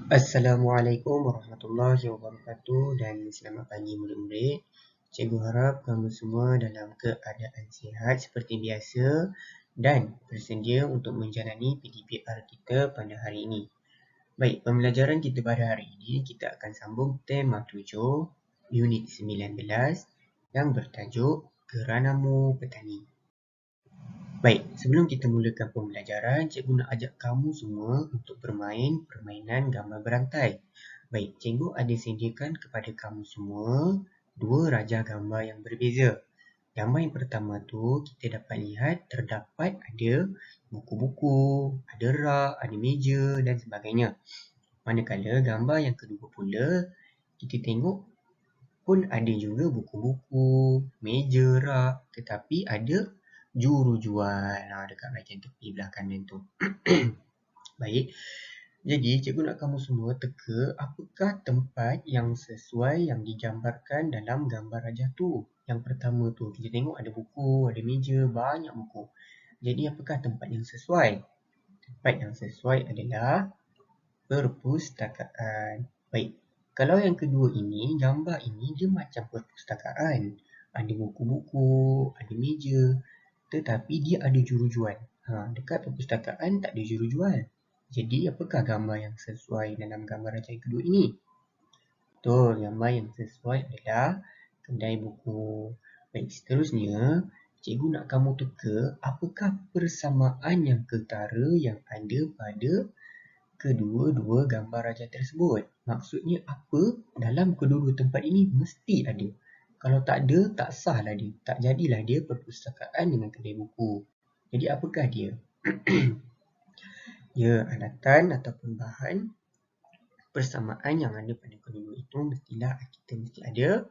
Assalamualaikum warahmatullahi wabarakatuh dan selamat pagi murid-murid. Cikgu harap kamu semua dalam keadaan sihat seperti biasa dan bersedia untuk menjalani PDPR kita pada hari ini. Baik, pembelajaran kita pada hari ini kita akan sambung tema 7 unit 19 yang bertajuk Geranamu Petani. Baik, sebelum kita mulakan pembelajaran, cikgu nak ajak kamu semua untuk bermain permainan gambar berantai. Baik, cikgu ada sediakan kepada kamu semua dua rajah gambar yang berbeza. Gambar yang pertama tu kita dapat lihat terdapat ada buku-buku, ada rak, ada meja dan sebagainya. Manakala gambar yang kedua pula kita tengok pun ada juga buku-buku, meja, rak, tetapi ada juru jual dekat bahagian tepi belah kanan tu. Baik, jadi cikgu nak kamu semua teka apakah tempat yang sesuai yang digambarkan dalam gambar rajah tu. Yang pertama tu kita tengok ada buku, ada meja, banyak buku. Jadi apakah tempat yang sesuai? Tempat yang sesuai adalah perpustakaan. Baik, kalau yang kedua ini, gambar ini dia macam perpustakaan. Ada buku-buku, ada meja, tetapi dia ada juru jual. Dekat perpustakaan tak ada juru jual. Jadi apakah gambar yang sesuai dalam gambar rajah yang kedua ini? Betul, gambar yang sesuai adalah kedai buku. Baik, seterusnya cikgu nak kamu teka apakah persamaan yang ketara yang ada pada kedua-dua gambar rajah tersebut. Maksudnya apa? Dalam kedua-dua tempat ini mesti ada. Kalau tak ada, tak sahlah dia. Tak jadilah dia perpustakaan dengan kedai buku. Jadi apakah dia? Ya, alatan ataupun bahan persamaan yang ada pada kedua itu mestilah kita mesti ada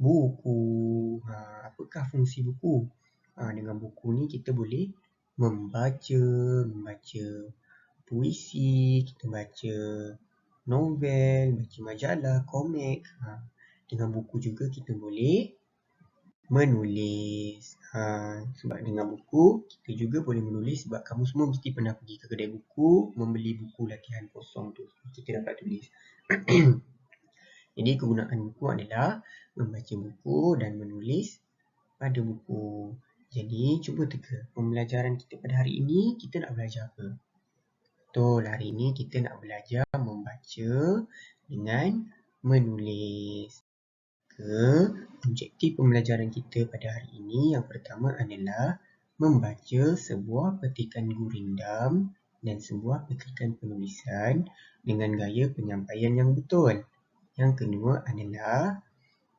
buku. Apakah fungsi buku? Dengan buku ni kita boleh membaca puisi, kita baca novel, baca majalah, komik. Dengan buku juga kita boleh menulis. Sebab dengan buku kita juga boleh menulis sebab kamu semua mesti pernah pergi ke kedai buku membeli buku latihan kosong tu. Kita dapat tulis. Jadi kegunaan buku adalah membaca buku dan menulis pada buku. Jadi cuba teka pembelajaran kita pada hari ini kita nak belajar apa? Betul, hari ini kita nak belajar membaca dengan menulis. Objektif pembelajaran kita pada hari ini yang pertama adalah membaca sebuah petikan gurindam dan sebuah petikan penulisan dengan gaya penyampaian yang betul. Yang kedua adalah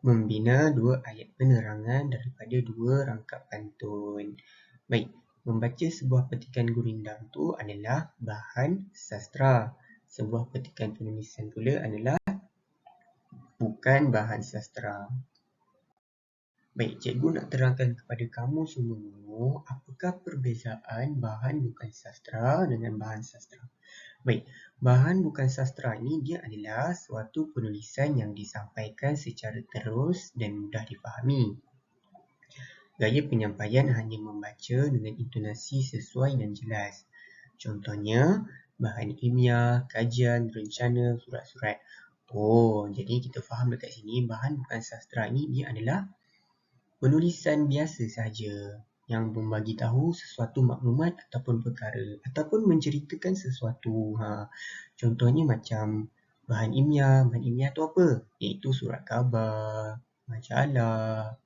membina dua ayat penerangan daripada dua rangkap pantun. Baik, membaca sebuah petikan gurindam tu adalah bahan sastra. Sebuah petikan penulisan pula adalah bukan bahan sastra. Baik, cikgu nak terangkan kepada kamu semua apakah perbezaan bahan bukan sastra dengan bahan sastra. Baik, bahan bukan sastra ini dia adalah suatu penulisan yang disampaikan secara terus dan mudah difahami. Gaya penyampaian hanya membaca dengan intonasi sesuai dan jelas. Contohnya, bahan ilmiah, kajian, rencana, surat-surat. Jadi kita faham dekat sini bahan bukan sastra ini dia adalah penulisan biasa sahaja yang membagi tahu sesuatu maklumat ataupun perkara ataupun menceritakan sesuatu. Contohnya macam bahan ilmiah tu apa? Iaitu surat khabar, majalah,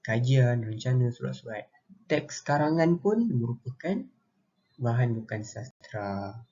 kajian, rencana, surat-surat. Teks karangan pun merupakan bahan bukan sastra.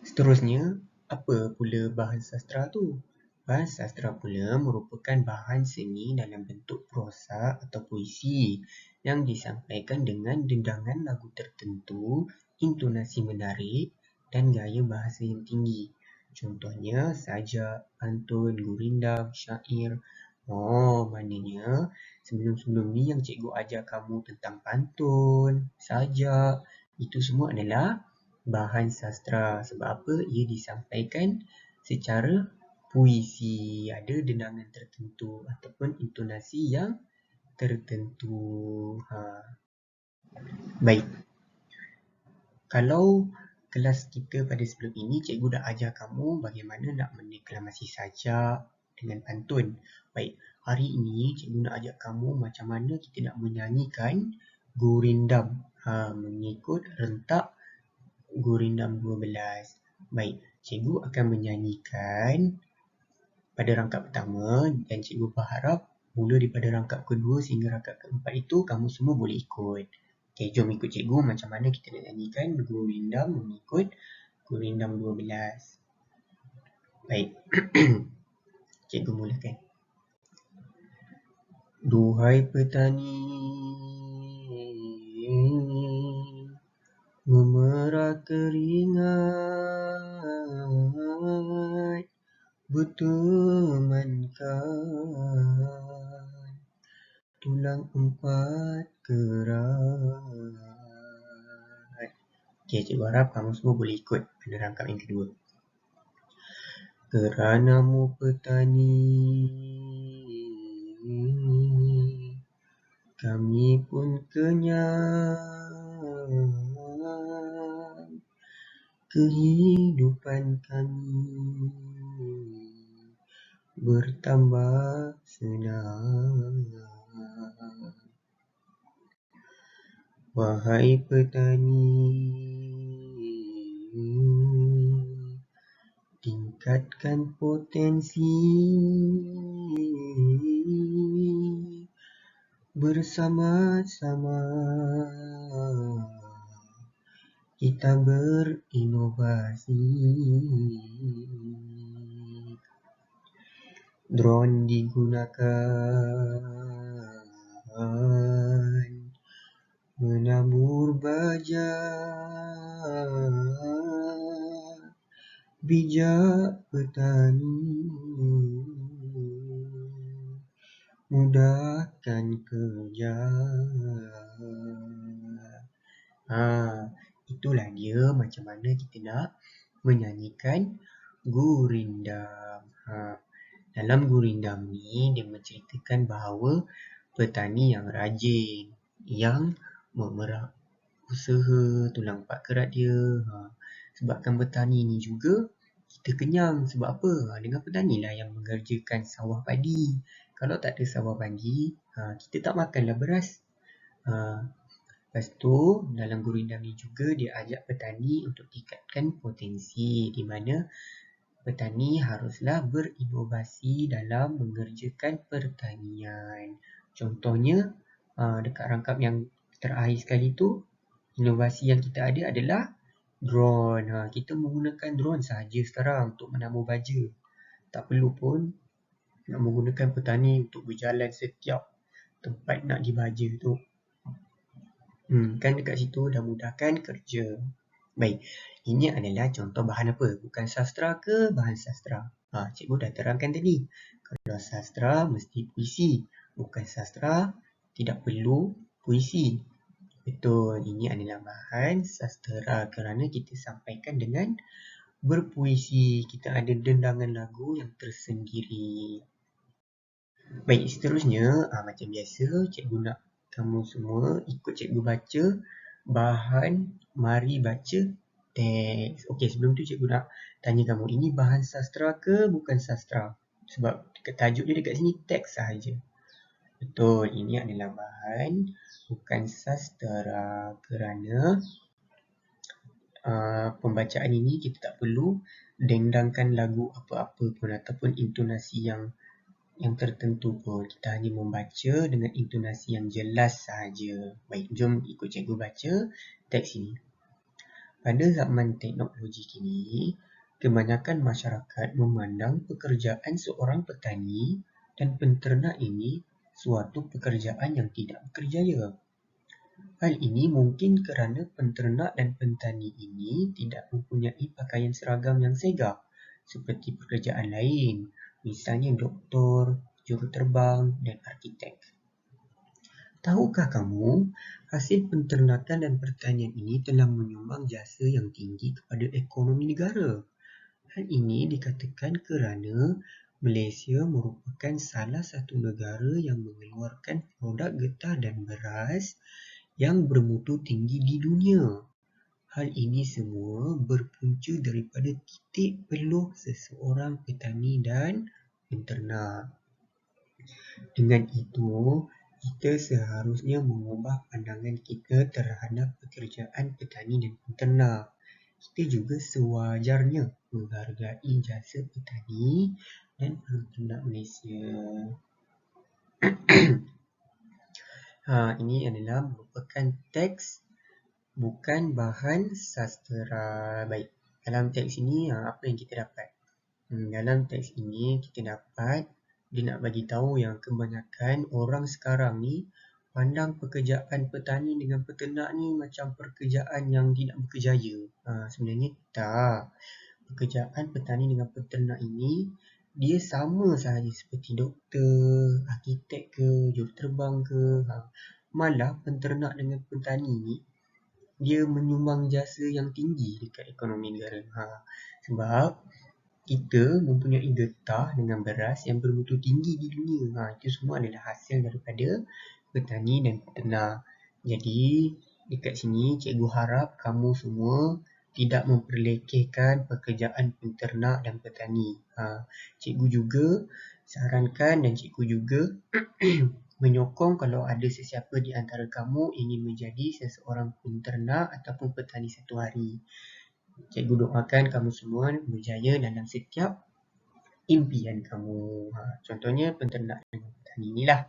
Seterusnya, apa pula bahan sastra tu? Bahan sastra pula merupakan bahan seni dalam bentuk prosa atau puisi yang disampaikan dengan dendangan lagu tertentu, intonasi menarik dan gaya bahasa yang tinggi. Contohnya sajak, pantun, gurindam, syair. Maknanya sebelum-sebelum ni yang cikgu ajar kamu tentang pantun, sajak, itu semua adalah bahan sastra. Sebab apa? Ia disampaikan secara puisi, ada dendangan tertentu ataupun intonasi yang tertentu. Baik. Kalau kelas kita pada sebelum ini, cikgu dah ajar kamu bagaimana nak mendeklamasi sajak dengan pantun. Baik, hari ini cikgu nak ajak kamu macam mana kita nak menyanyikan gurindam mengikut rentak gurindam 12. Baik, cikgu akan menyanyikan pada rangkap pertama dan cikgu berharap mula daripada rangkap kedua sehingga rangkap keempat itu kamu semua boleh ikut. Okey, jom ikut cikgu macam mana kita nak nyanyikan gurindam mengikut gurindam 12. Baik. Cikgu mulakan. Duhai petani, memerah keringat, bertemankan tulang empat kerat. Okey, cikgu harap kamu semua boleh ikut pada rangkap yang kedua. Keranamu petani, kami pun kenyang, kehidupan kami bertambah senang. Wahai petani, tingkatkan potensi, bersama-sama kita berinovasi. Drone digunakan menabur baja, bijak petani, mudahkan kerja. Itulah dia macam mana kita nak menyanyikan gurindam. Dalam gurindam ni dia menceritakan bahawa petani yang rajin, yang memerah usaha tulang empat kerat dia. Sebabkan bertani ni juga kita kenyang. Sebab apa? Dengan petani lah yang mengerjakan sawah padi. Kalau tak ada sawah padi, kita tak makanlah beras. Lepas tu dalam gurindam ni juga dia ajak petani untuk tingkatkan potensi, di mana petani haruslah berinovasi dalam mengerjakan pertanian. Contohnya dekat rangkap yang terakhir sekali tu, inovasi yang kita ada adalah drone. Kita menggunakan drone sahaja sekarang untuk menabur baja. Tak perlu pun nak menggunakan petani untuk berjalan setiap tempat nak dibaja tu. Kan dekat situ dah mudahkan kerja. Baik, ini adalah contoh bahan apa? Bukan sastra ke bahan sastra? Cikgu dah terangkan tadi. Kalau sastra mesti puisi. Bukan sastra tidak perlu puisi. Betul, ini adalah bahan sastra kerana kita sampaikan dengan berpuisi. Kita ada dendangan lagu yang tersendiri. Baik, seterusnya macam biasa cikgu nak kamu semua ikut cikgu baca bahan mari baca teks. Okey, sebelum tu cikgu nak tanya kamu, ini bahan sastra ke bukan sastra? Sebab tajuk dia dekat sini teks sahaja. Betul, ini adalah bahan bukan sastra kerana pembacaan ini kita tak perlu dendangkan lagu apa-apa pun ataupun intonasi yang tertentu pun. Kita hanya membaca dengan intonasi yang jelas sahaja. Baik, jom ikut cikgu baca teks ini. Pada zaman teknologi kini, kebanyakan masyarakat memandang pekerjaan seorang petani dan penternak ini suatu pekerjaan yang tidak berkerjaya. Hal ini mungkin kerana penternak dan petani ini tidak mempunyai pakaian seragam yang segak seperti pekerjaan lain. Misalnya doktor, juruterbang dan arkitek. Tahukah kamu, hasil penternakan dan pertanian ini telah menyumbang jasa yang tinggi kepada ekonomi negara. Hal ini dikatakan kerana Malaysia merupakan salah satu negara yang mengeluarkan produk getah dan beras yang bermutu tinggi di dunia. Hal ini semua berpunca daripada titik peluh seseorang petani dan penternak. Dengan itu, kita seharusnya mengubah pandangan kita terhadap pekerjaan petani dan penternak. Kita juga sewajarnya menghargai jasa petani dan penternak Malaysia. Ini adalah merupakan teks, bukan bahan sastera. Baik, dalam teks ini apa yang kita dapat? Dalam teks ini kita dapat dia nak bagi tahu yang kebanyakan orang sekarang ni pandang pekerjaan petani dengan peternak ni macam pekerjaan yang tidak berkejaya. Sebenarnya tak. Pekerjaan petani dengan peternak ini dia sama sahaja seperti doktor, arkitek ke, juruterbang ke. Malah penternak dengan petani ni dia menyumbang jasa yang tinggi dekat ekonomi negara. Sebab kita mempunyai getah dengan beras yang bermutu tinggi di dunia. Itu semua adalah hasil daripada petani dan peternak. Jadi dekat sini cikgu harap kamu semua tidak memperlekehkan pekerjaan penternak dan petani. Cikgu juga sarankan dan cikgu juga menyokong kalau ada sesiapa di antara kamu ingin menjadi seseorang penternak ataupun petani satu hari. Cikgu doakan kamu semua berjaya dalam setiap impian kamu. Contohnya penternak dan petani inilah.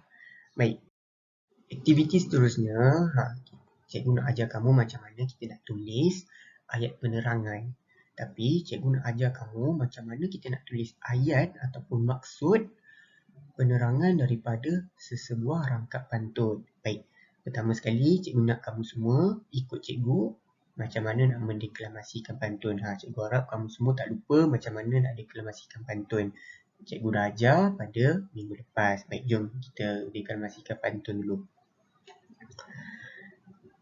Baik. Aktiviti seterusnya, cikgu nak ajar kamu macam mana kita nak tulis ayat penerangan. Tapi cikgu nak ajar kamu macam mana kita nak tulis ayat ataupun maksud penerangan daripada sesebuah rangkap pantun. Baik. Pertama sekali, cikgu nak kamu semua ikut cikgu macam mana nak mendeklamasikan pantun. Cikgu harap kamu semua tak lupa macam mana nak deklamasikan pantun. Cikgu dah ajar pada minggu lepas. Baik, jom kita deklamasikan pantun dulu.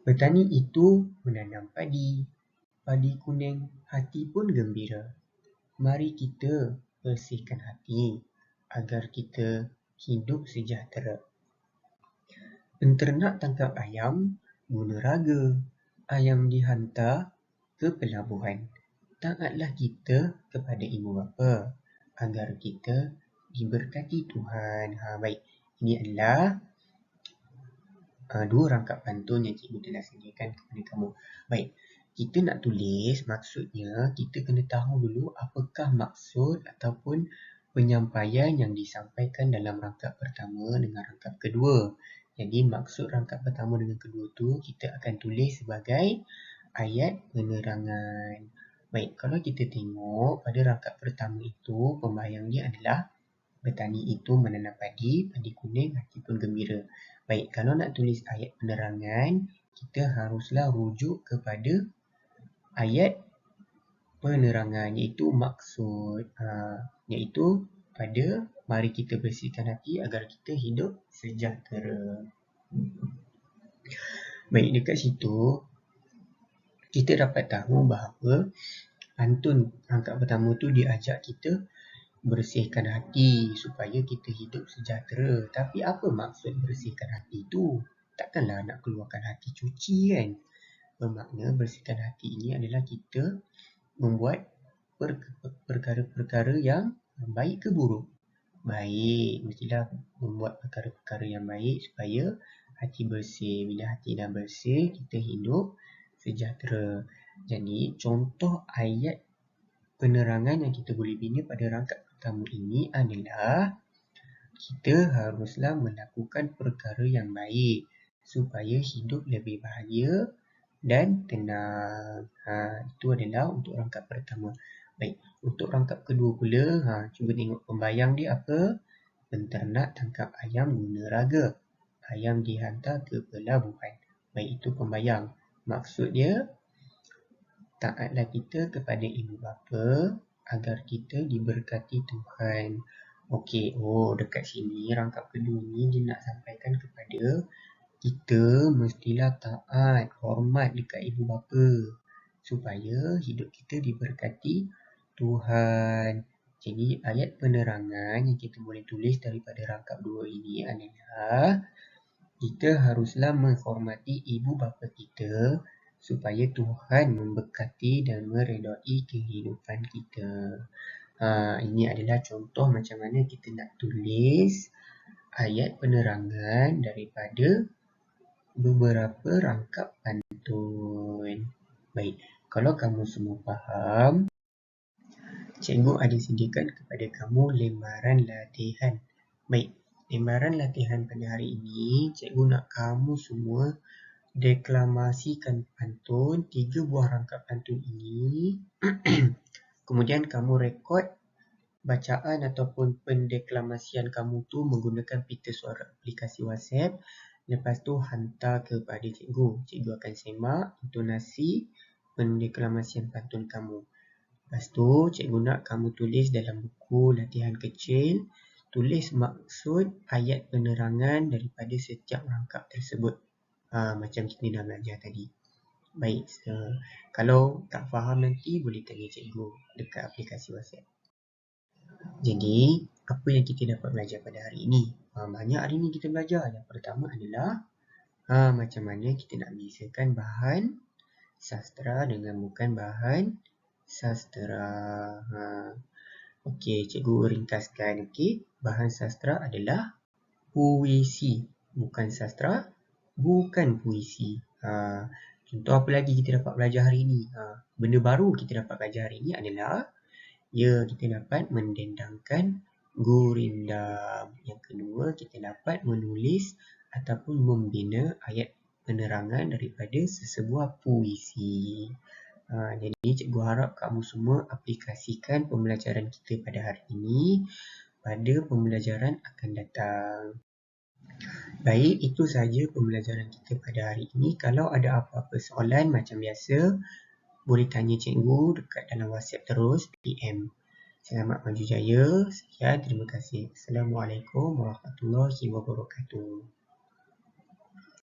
Petani itu menanam padi. Padi kuning, hati pun gembira. Mari kita bersihkan hati agar kita hidup sejahtera. Penternak tangkap ayam guna raga. Ayam dihantar ke pelabuhan. Taatlah kita kepada ibu bapa agar kita diberkati Tuhan. Baik, ini adalah dua rangkap pantun yang cikgu telah sediakan kepada kamu. Baik, kita nak tulis maksudnya kita kena tahu dulu apakah maksud ataupun penyampaian yang disampaikan dalam rangkap pertama dengan rangkap kedua. Jadi maksud rangkap pertama dengan kedua tu kita akan tulis sebagai ayat penerangan. Baik, kalau kita tengok pada rangkap pertama itu pembayang dia adalah petani itu menanam padi, padi kuning, hati pun gembira. Baik, kalau nak tulis ayat penerangan, kita haruslah rujuk kepada ayat penerangan iaitu maksud, iaitu pada mari kita bersihkan hati agar kita hidup sejahtera. Baik, dekat situ kita dapat tahu bahawa pantun rangkap pertama tu dia ajak kita bersihkan hati supaya kita hidup sejahtera. Tapi apa maksud bersihkan hati tu? Takkanlah nak keluarkan hati cuci kan? Bermakna bersihkan hati ini adalah kita membuat perkara-perkara yang baik ke buruk? Baik, mestilah membuat perkara-perkara yang baik supaya hati bersih. Bila hati dah bersih, kita hidup sejahtera. Jadi, contoh ayat penerangan yang kita boleh bina pada rangkap pertama ini adalah kita haruslah melakukan perkara yang baik supaya hidup lebih bahagia dan tenang. Itu adalah untuk rangkap pertama. Baik, untuk rangkap kedua pula, cuba tengok pembayang dia apa? Penternak tangkap ayam guna raga. Ayam dihantar ke pelabuhan. Baik, itu pembayang. Maksud dia, taatlah kita kepada ibu bapa agar kita diberkati Tuhan. Okey, dekat sini rangkap kedua ni dia nak sampaikan kepada kita mestilah taat, hormat dekat ibu bapa supaya hidup kita diberkati Tuhan. Jadi ayat penerangan yang kita boleh tulis daripada rangkap dua ini adalah kita haruslah menghormati ibu bapa kita supaya Tuhan memberkati dan meredai kehidupan kita. Ini adalah contoh macam mana kita nak tulis ayat penerangan daripada beberapa rangkap pantun. Baik, kalau kamu semua faham, cikgu ada sediakan kepada kamu lembaran latihan. Baik, lembaran latihan pada hari ini, cikgu nak kamu semua deklamasikan pantun, 3 buah rangkap pantun ini. Kemudian kamu rekod bacaan ataupun pendeklamasian kamu tu menggunakan pita suara aplikasi WhatsApp. Lepas tu hantar kepada cikgu. Cikgu akan semak intonasi pendeklamasian pantun kamu. Lepas tu cikgu nak kamu tulis dalam buku latihan kecil, tulis maksud ayat penerangan daripada setiap rangkap tersebut. Macam kita dah belajar tadi. Baik, kalau tak faham nanti boleh tanya cikgu dekat aplikasi WhatsApp. Jadi, apa yang kita dapat belajar pada hari ini? Banyak hari ini kita belajar. Yang pertama adalah macam mana kita nak bezakan bahan sastra dengan bukan bahan sastra. Okey, cikgu ringkaskan. Okey, bahan sastra adalah puisi, bukan sastra, bukan puisi. Contoh apa lagi kita dapat belajar hari ini? Benda baru kita dapat belajar hari ini adalah kita dapat mendendangkan gurindam. Yang kedua, kita dapat menulis ataupun membina ayat penerangan daripada sesebuah puisi. Jadi cikgu harap kamu semua aplikasikan pembelajaran kita pada hari ini pada pembelajaran akan datang. Baik, itu sahaja pembelajaran kita pada hari ini. Kalau ada apa-apa soalan macam biasa, boleh tanya cikgu dekat dalam WhatsApp terus, PM. Selamat maju jaya. Sekian, terima kasih. Assalamualaikum warahmatullahi wabarakatuh.